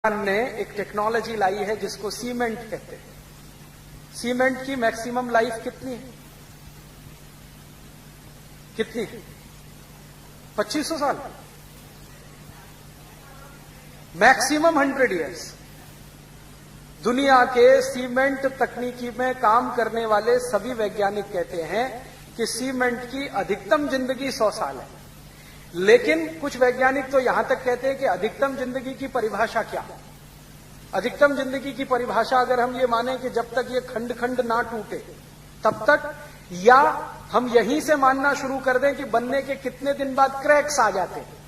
ने एक टेक्नोलॉजी लाई है जिसको सीमेंट कहते हैं। सीमेंट की मैक्सिमम लाइफ कितनी है? कितनी? 2500 साल, मैक्सिमम 100 इयर्स। दुनिया के सीमेंट तकनीकी में काम करने वाले सभी वैज्ञानिक कहते हैं कि सीमेंट की अधिकतम जिंदगी 100 साल है। लेकिन कुछ वैज्ञानिक तो यहां तक कहते हैं कि अधिकतम जिंदगी की परिभाषा क्या है? अधिकतम जिंदगी की परिभाषा अगर हम ये माने कि जब तक ये खंड खंड ना टूटे तब तक, या हम यहीं से मानना शुरू कर दें कि बनने के कितने दिन बाद क्रैक्स आ जाते हैं।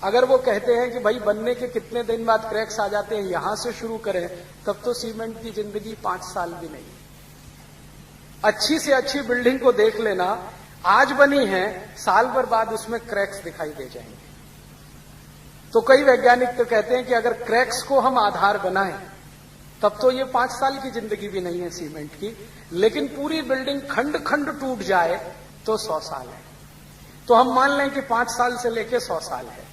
अगर वो कहते हैं कि भाई बनने के कितने दिन बाद क्रैक्स आ जाते हैं, यहां से शुरू करें, तब तो सीमेंट की जिंदगी 5 साल भी नहीं। अच्छी से अच्छी बिल्डिंग को देख लेना, आज बनी है, साल भर बाद उसमें क्रैक्स दिखाई दे जाएंगे। तो कई वैज्ञानिक तो कहते हैं कि अगर क्रैक्स को हम आधार बनाएं तब तो ये 5 साल की जिंदगी भी नहीं है सीमेंट की, लेकिन पूरी बिल्डिंग खंड खंड टूट जाए तो 100 साल है। तो हम मान लें कि 5 साल से लेकर 100 साल है।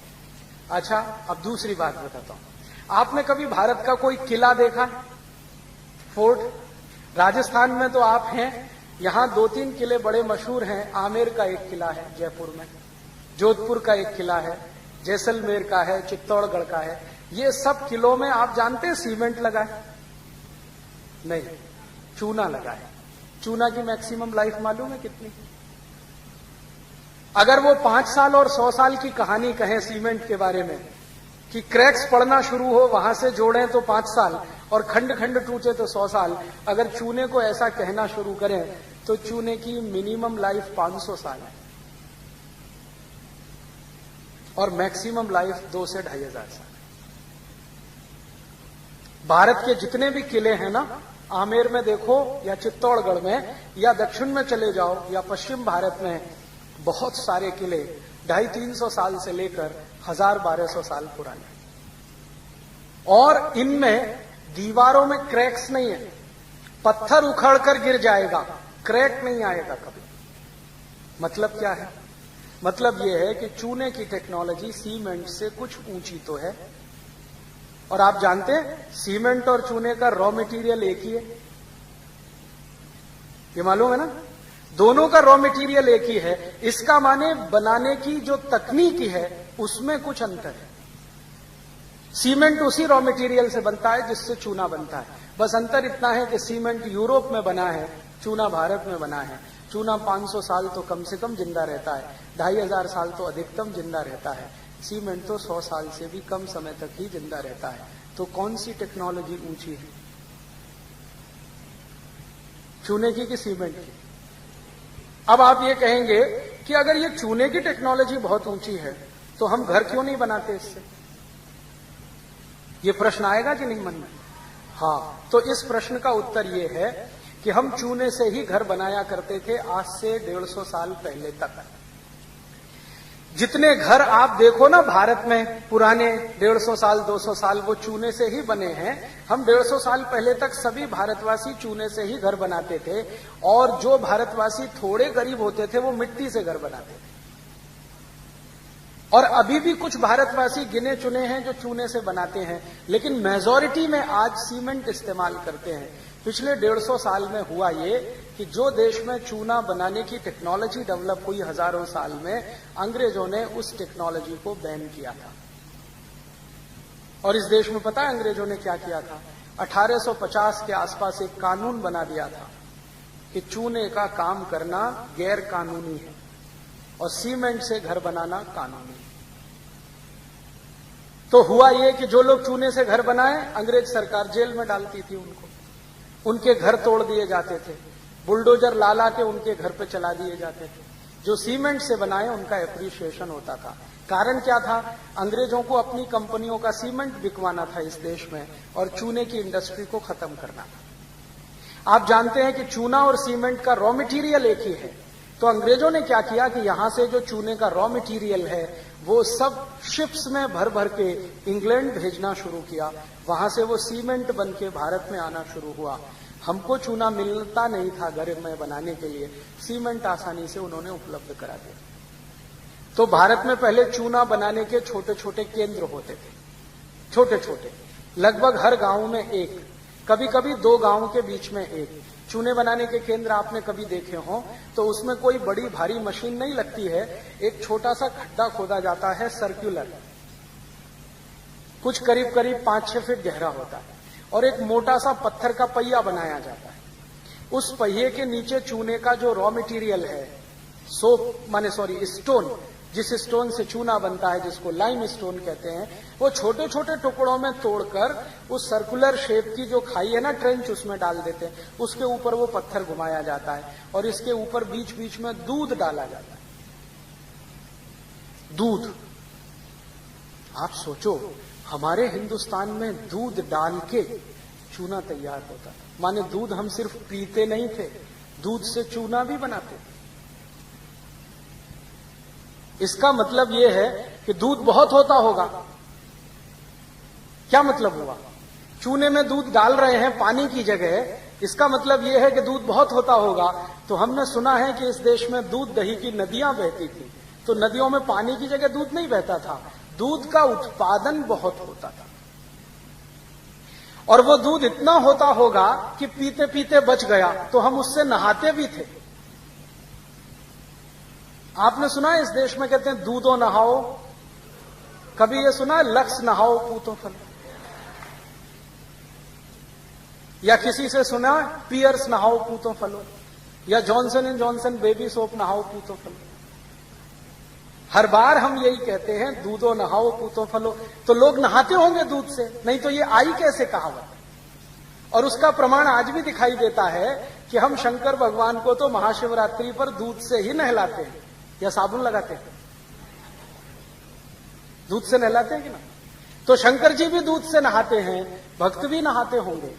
अच्छा, अब दूसरी बात बताता हूं। आपने कभी भारत का कोई किला देखा? फोर्ट? राजस्थान में तो आप हैं, यहां 2-3 किले बड़े मशहूर हैं। आमेर का एक किला है जयपुर में, जोधपुर का एक किला है, जैसलमेर का है, चित्तौड़गढ़ का है। ये सब किलों में आप जानते हैं सीमेंट लगा है? नहीं, चूना लगा है। चूना की मैक्सिमम लाइफ मालूम है कितनी? अगर वो 5 साल और 100 साल की कहानी कहें सीमेंट के बारे में कि क्रैक्स पड़ना शुरू हो, वहां से जोड़ें तो 5 साल और खंड खंड टूटे तो 100 साल, अगर चूने को ऐसा कहना शुरू करें तो चूने की मिनिमम लाइफ 500 साल है और मैक्सिमम लाइफ 2 से 2500 साल। भारत के जितने भी किले हैं ना, आमेर में देखो या चित्तौड़गढ़ में या दक्षिण में चले जाओ या पश्चिम भारत में, बहुत सारे किले 250-300 साल से लेकर 1000-1200 साल पुराने, और इनमें दीवारों में क्रैक्स नहीं है। पत्थर उखड़कर गिर जाएगा, क्रैक नहीं आएगा कभी। मतलब क्या है? मतलब यह है कि चूने की टेक्नोलॉजी सीमेंट से कुछ ऊंची तो है। और आप जानते हैं सीमेंट और चूने का रॉ मटेरियल एक ही है, ये मालूम है ना? दोनों का रॉ मटेरियल एक ही है। इसका माने बनाने की जो तकनीकी है उसमें कुछ अंतर है। सीमेंट उसी रॉ मटेरियल से बनता है जिससे चूना बनता है। बस अंतर इतना है कि सीमेंट यूरोप में बना है, चूना भारत में बना है। चूना 500 साल तो कम से कम जिंदा रहता है, 2500 साल तो अधिकतम जिंदा रहता है। सीमेंट तो 100 साल से भी कम समय तक ही जिंदा रहता है। तो कौन सी टेक्नोलॉजी ऊंची है, चूने की कि सीमेंट की? अब आप ये कहेंगे कि अगर ये चूने की टेक्नोलॉजी बहुत ऊंची है तो हम घर क्यों नहीं बनाते इससे? ये प्रश्न आएगा कि नहीं मन में? हाँ, तो इस प्रश्न का उत्तर ये है कि हम चूने से ही घर बनाया करते थे आज से 150 साल पहले तक। जितने घर आप देखो ना भारत में पुराने 150 साल 200 साल, वो चूने से ही बने हैं। हम 150 साल पहले तक सभी भारतवासी चूने से ही घर बनाते थे, और जो भारतवासी थोड़े गरीब होते थे वो मिट्टी से घर बनाते थे। और अभी भी कुछ भारतवासी गिने चुने हैं जो चूने से बनाते हैं, लेकिन मेजॉरिटी में आज सीमेंट इस्तेमाल करते हैं। पिछले 150 साल में हुआ ये कि जो देश में चूना बनाने की टेक्नोलॉजी डेवलप हुई हजारों साल में, अंग्रेजों ने उस टेक्नोलॉजी को बैन किया था। और इस देश में पता है अंग्रेजों ने क्या किया था? 1850 के आसपास एक कानून बना दिया था कि चूने का काम करना गैर कानूनी है और सीमेंट से घर बनाना कानूनी है। तो हुआ ये कि जो लोग चूने से घर बनाए, अंग्रेज सरकार जेल में डालती थी उनको, उनके घर तोड़ दिए जाते थे, बुलडोजर ला ला के उनके घर पे चला दिए जाते थे। जो सीमेंट से बनाए उनका एप्रिशिएशन होता था। कारण क्या था? अंग्रेजों को अपनी कंपनियों का सीमेंट बिकवाना था इस देश में और चूने की इंडस्ट्री को खत्म करना था। आप जानते हैं कि चूना और सीमेंट का रॉ मटेरियल एक ही है। तो अंग्रेजों ने क्या किया कि यहां से जो चूने का रॉ मटेरियल है वो सब शिप्स में भर भर के इंग्लैंड भेजना शुरू किया। वहां से वो सीमेंट बन के भारत में आना शुरू हुआ। हमको चूना मिलता नहीं था घर में बनाने के लिए, सीमेंट आसानी से उन्होंने उपलब्ध करा दिया। तो भारत में पहले चूना बनाने के छोटे छोटे केंद्र होते थे। छोटे छोटे, लगभग हर गांव में एक, कभी कभी 2 गांव के बीच में एक। चूने बनाने के केंद्र आपने कभी देखे हो तो उसमें कोई बड़ी भारी मशीन नहीं लगती है, एक छोटा सा खड्डा खोदा जाता है सर्कुलर, कुछ करीब करीब 5-6 फीट गहरा होता है, और एक मोटा सा पत्थर का पहिया बनाया जाता है। उस पहिए के नीचे चूने का जो रॉ मटेरियल है, स्टोन, जिस स्टोन से चूना बनता है, जिसको लाइम स्टोन कहते हैं, वो छोटे छोटे टुकड़ों में तोड़कर उस सर्कुलर शेप की जो खाई है ना, ट्रेंच, उसमें डाल देते हैं। उसके ऊपर वो पत्थर घुमाया जाता है और इसके ऊपर बीच बीच में दूध डाला जाता है। दूध, आप सोचो, हमारे हिंदुस्तान में दूध डाल के चूना तैयार होता है। माने दूध हम सिर्फ पीते नहीं थे, दूध से चूना भी बनाते थे। इसका मतलब यह है कि दूध बहुत होता होगा। क्या मतलब हुआ? चूने में दूध डाल रहे हैं पानी की जगह, इसका मतलब यह है कि दूध बहुत होता होगा। तो हमने सुना है कि इस देश में दूध दही की नदियां बहती थी, तो नदियों में पानी की जगह दूध नहीं बहता था, दूध का उत्पादन बहुत होता था। और वो दूध इतना होता होगा कि पीते पीते बच गया तो हम उससे नहाते भी थे। आपने सुना है इस देश में कहते हैं दूधो नहाओ, कभी ये सुना है लक्स नहाओ पूतो फल? या किसी से सुना है पियर्स नहाओ पूतो फलो, या Johnson and Johnson baby soap नहाओ पूतो फलो? हर बार हम यही कहते हैं दूधो नहाओ पूतो फलो। तो लोग नहाते होंगे दूध से, नहीं तो ये आई कैसे कहावत? और उसका प्रमाण आज भी दिखाई देता है कि हम शंकर भगवान को तो महाशिवरात्रि पर दूध से ही नहलाते हैं, या साबुन लगाते हैं, दूध से नहलाते हैं कि ना? तो शंकर जी भी दूध से नहाते हैं, भक्त भी नहाते होंगे।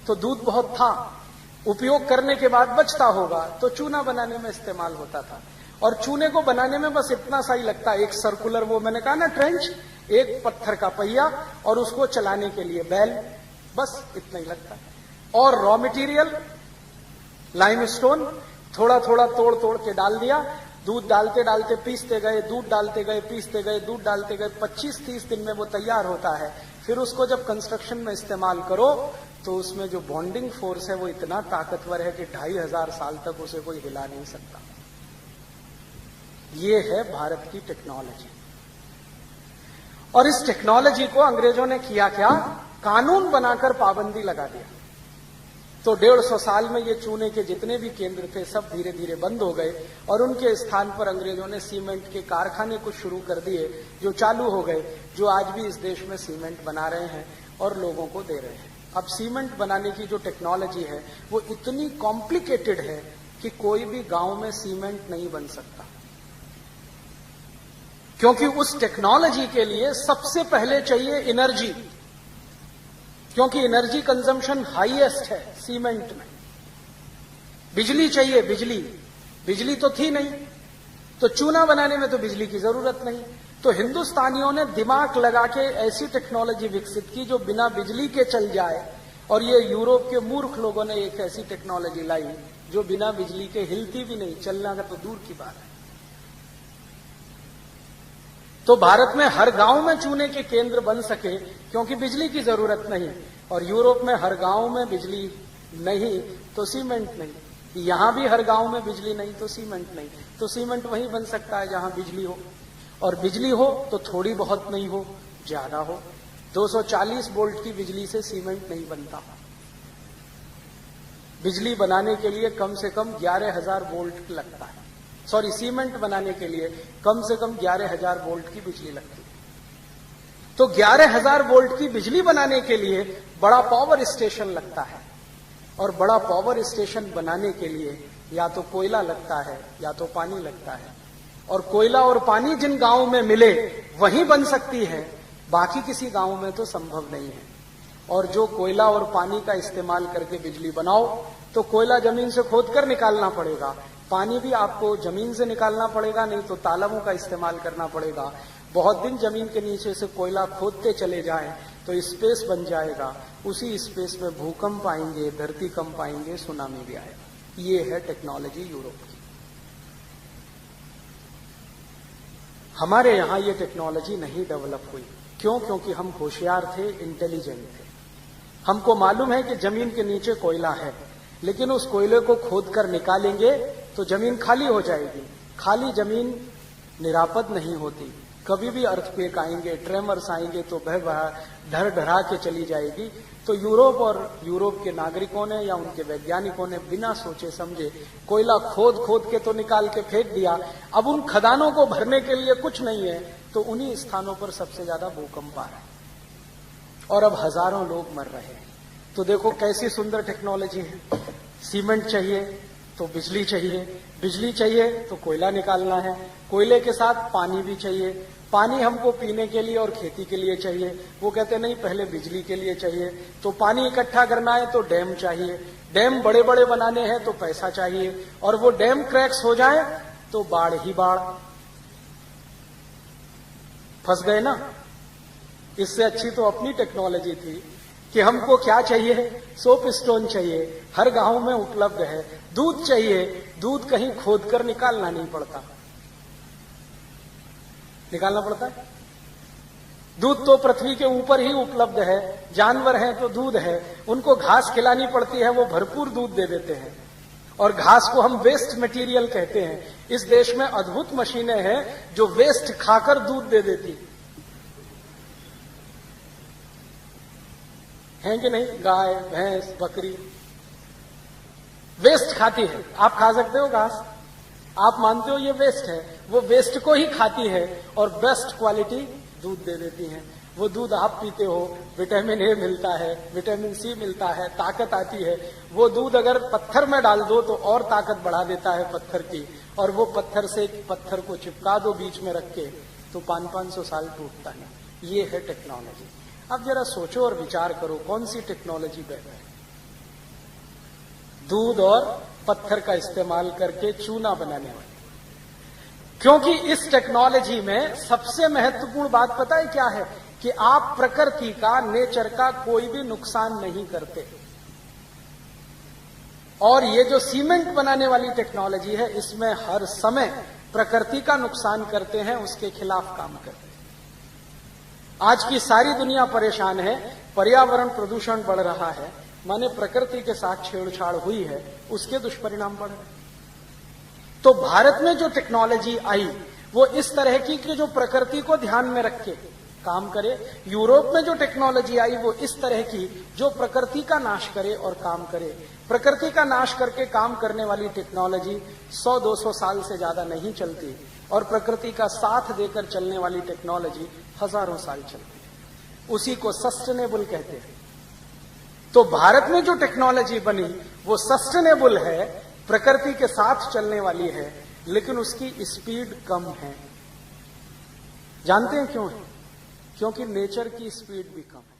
तो दूध बहुत था, उपयोग करने के बाद बचता होगा, तो चूना बनाने में इस्तेमाल होता था। और चूने को बनाने में बस इतना सा ही लगता है, एक सर्कुलर, वो मैंने कहा ना ट्रेंच, एक पत्थर का पहिया और उसको चलाने के लिए बैल, बस इतना ही लगता है। और रॉ मटेरियल लाइमस्टोन थोड़ा थोड़ा तोड़ तोड़ के डाल दिया, दूध डालते डालते पीसते गए, दूध डालते गए, पीसते गए, दूध डालते गए, 25-30 दिन में वो तैयार होता है। फिर उसको जब कंस्ट्रक्शन में इस्तेमाल करो तो उसमें जो बॉन्डिंग फोर्स है वो इतना ताकतवर है कि 2500 साल तक उसे कोई हिला नहीं सकता। ये है भारत की टेक्नोलॉजी। और इस टेक्नोलॉजी को अंग्रेजों ने किया क्या? कानून बनाकर पाबंदी लगा दिया। तो 150 साल में ये चूने के जितने भी केंद्र थे सब धीरे धीरे बंद हो गए, और उनके स्थान पर अंग्रेजों ने सीमेंट के कारखाने कुछ शुरू कर दिए, जो चालू हो गए, जो आज भी इस देश में सीमेंट बना रहे हैं और लोगों को दे रहे हैं। अब सीमेंट बनाने की जो टेक्नोलॉजी है वो इतनी कॉम्प्लिकेटेड है कि कोई भी गांव में सीमेंट नहीं बन सकता, क्योंकि उस टेक्नोलॉजी के लिए सबसे पहले चाहिए एनर्जी, क्योंकि एनर्जी कंजम्पशन हाईएस्ट है सीमेंट में। बिजली चाहिए, बिजली तो थी नहीं, तो चूना बनाने में तो बिजली की जरूरत नहीं। तो हिंदुस्तानियों ने दिमाग लगा के ऐसी टेक्नोलॉजी विकसित की जो बिना बिजली के चल जाए, और ये यूरोप के मूर्ख लोगों ने एक ऐसी टेक्नोलॉजी लाई जो बिना बिजली के हिलती भी नहीं, चलना का तो दूर की बात है। तो भारत में हर गांव में चूने के केंद्र बन सके क्योंकि बिजली की जरूरत नहीं, और यूरोप में हर गांव में बिजली नहीं तो सीमेंट नहीं। यहां भी हर गांव में बिजली नहीं तो सीमेंट नहीं, तो सीमेंट वहीं बन सकता है जहां बिजली हो, और बिजली हो तो थोड़ी बहुत नहीं हो, ज्यादा हो। 240 वोल्ट की बिजली से सीमेंट नहीं बनता। बिजली बनाने के लिए कम से कम 11,000 वोल्ट लगता है। सीमेंट बनाने के लिए कम से कम 11,000 वोल्ट की बिजली लगती है। तो 11,000 वोल्ट की बिजली बनाने के लिए बड़ा पावर स्टेशन लगता है, और बड़ा पावर स्टेशन बनाने के लिए या तो कोयला लगता है या तो पानी लगता है, और कोयला और पानी जिन गांवों में मिले वहीं बन सकती है, बाकी किसी गांव में तो संभव नहीं है। और जो कोयला और पानी का इस्तेमाल करके बिजली बनाओ तो कोयला जमीन से खोदकर निकालना पड़ेगा, पानी भी आपको जमीन से निकालना पड़ेगा, नहीं तो तालाबों का इस्तेमाल करना पड़ेगा। बहुत दिन जमीन के नीचे से कोयला खोदते चले जाएं तो स्पेस बन जाएगा, उसी स्पेस में भूकंप आएंगे, धरती कंप आएंगे, सुनामी भी आएगा। ये है टेक्नोलॉजी यूरोप की। हमारे यहां ये टेक्नोलॉजी नहीं डेवलप हुई। क्यों? क्योंकि हम होशियार थे, इंटेलिजेंट थे। हमको मालूम है कि जमीन के नीचे कोयला है, लेकिन उस कोयले को खोद कर निकालेंगे तो जमीन खाली हो जाएगी। खाली जमीन निरापद नहीं होती, कभी भी अर्थक्वेक आएंगे, ट्रेमर्स आएंगे तो ढर ढरा के चली जाएगी। तो यूरोप और यूरोप के नागरिकों ने या उनके वैज्ञानिकों ने बिना सोचे समझे कोयला खोद खोद के तो निकाल के फेंक दिया। अब उन खदानों को भरने के लिए कुछ नहीं है, तो उन्हीं स्थानों पर सबसे ज्यादा भूकंप आ रहा है और अब हजारों लोग मर रहे हैं। तो देखो कैसी सुंदर टेक्नोलॉजी है। सीमेंट चाहिए तो बिजली चाहिए, बिजली चाहिए तो कोयला निकालना है, कोयले के साथ पानी भी चाहिए। पानी हमको पीने के लिए और खेती के लिए चाहिए। वो कहते नहीं, पहले बिजली के लिए चाहिए। तो पानी इकट्ठा करना है तो डैम चाहिए, डैम बड़े बड़े बनाने हैं तो पैसा चाहिए, और वो डैम क्रैक्स हो जाए तो बाढ़ ही बाढ़। फंस गए ना। इससे अच्छी तो अपनी टेक्नोलॉजी थी कि हमको क्या चाहिए, सोप स्टोन चाहिए, हर गांव में उपलब्ध है। दूध चाहिए, दूध कहीं खोद कर निकालना नहीं पड़ता, निकालना पड़ता है। दूध तो पृथ्वी के ऊपर ही उपलब्ध है। जानवर हैं तो दूध है, उनको घास खिलानी पड़ती है, वो भरपूर दूध दे देते हैं। और घास को हम वेस्ट मटेरियल कहते हैं। इस देश में अद्भुत मशीनें हैं जो वेस्ट खाकर दूध दे देती हैं कि नहीं। गाय, भैंस, बकरी वेस्ट खाती है। आप खा सकते हो घास, आप मानते हो ये वेस्ट है, वो वेस्ट को ही खाती है और बेस्ट क्वालिटी दूध दे देती हैं। वो दूध आप पीते हो, विटामिन ए मिलता है, विटामिन सी मिलता है, ताकत आती है। वो दूध अगर पत्थर में डाल दो तो और ताकत बढ़ा देता है पत्थर की, और वो पत्थर से पत्थर को चिपका दो बीच में रख के तो 500-500 साल टूटता है। ये है टेक्नोलॉजी। अब जरा सोचो और विचार करो कौन सी टेक्नोलॉजी बेहतर है। दूध और पत्थर का इस्तेमाल करके चूना बनाने वाली। क्योंकि इस टेक्नोलॉजी में सबसे महत्वपूर्ण बात पता है क्या है, कि आप प्रकृति का, नेचर का कोई भी नुकसान नहीं करते। और ये जो सीमेंट बनाने वाली टेक्नोलॉजी है, इसमें हर समय प्रकृति का नुकसान करते हैं, उसके खिलाफ काम करते हैं। आज की सारी दुनिया परेशान है, पर्यावरण प्रदूषण बढ़ रहा है, माने प्रकृति के साथ छेड़छाड़ हुई है, उसके दुष्परिणाम बढ़ रहे हैं। तो भारत में जो टेक्नोलॉजी आई वो इस तरह की कि जो प्रकृति को ध्यान में रख के काम करे। यूरोप में जो टेक्नोलॉजी आई वो इस तरह की जो प्रकृति का नाश करे और काम करे। प्रकृति का नाश करके काम करने वाली टेक्नोलॉजी 100-200 साल से ज्यादा नहीं चलती, और प्रकृति का साथ देकर चलने वाली टेक्नोलॉजी हजारों साल चलती है। उसी को सस्टेनेबल कहते हैं। तो भारत में जो टेक्नोलॉजी बनी वो सस्टेनेबल है, प्रकृति के साथ चलने वाली है, लेकिन उसकी स्पीड कम है। जानते हैं क्यों है? क्योंकि नेचर की स्पीड भी कम है।